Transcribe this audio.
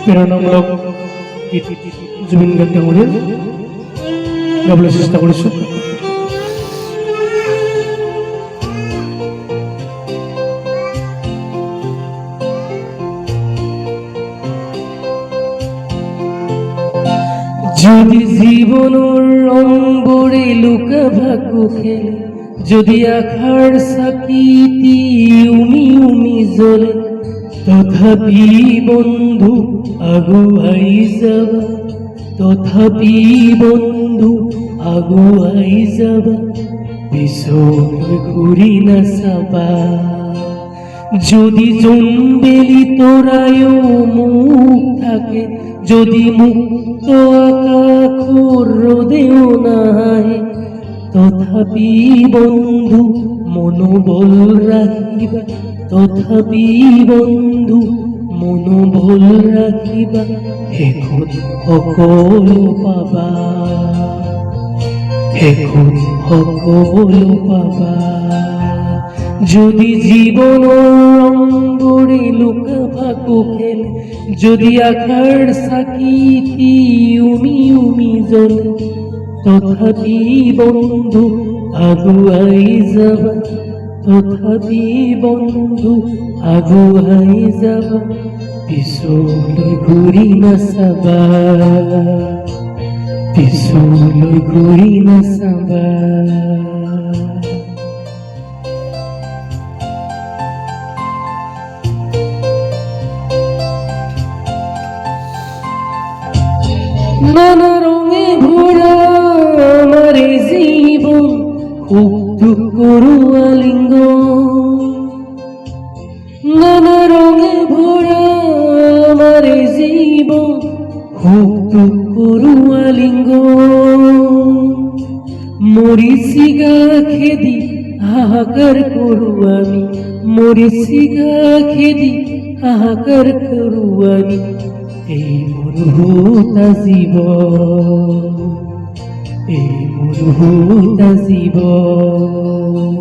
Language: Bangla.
প্রেরণামূলক গীত জুবিন গার্গ ডাঙৰীয়াৰ গাবলৈ চেষ্টা কৰিছোঁ। যদি জীবনের রঙবোরে লুকা ভাকু খেলে, যদি আখার সাকিতি উমি উমি জ্বলে, তথাপি বন্ধু আগুয়াই যাবা, তথাপি বন্ধু আগুয়াই যাবা, পিছলৈ ঘূৰি নাচাবা। যদি জোনবেলি তৰায়ো মুখ থাকে, যদি মুক্ত আকাশৰ ৰদেও নাহে, তথাপি বন্ধু মনোবল ৰাখিবা, তথাপি বন্ধু মনোবল ৰাখিবা, শেষত সকলো পাবা, শেষত সকলো পাবা। যদি জীবনৰ ৰঙবোৰে লুকা ভাকু খেলে, যদি আশাৰ চাকিতি উমি উমি জ্বলে, তথাপি বন্ধু আগুৱাই যাবা, তথাপি বন্ধু আগুৱাই যাবা, পিছলৈ ঘূৰি নাচাবা, পিছলৈ ঘূৰি নাচাবা। নানা রঙে ভরা আমার জীবন, খুব দুঃখ করুয়া লিঙ্গন, নানা রঙে ভরা আমার জীবন, খুব দুঃখ করুয়া লিঙ্গন। মরিচিগা খেদি হাহাকার করু আমি, মরিচিগা খেদি হাহাকার করু আমি, এই মরুভূতা জীবন, এই মরুভূতা জীবন।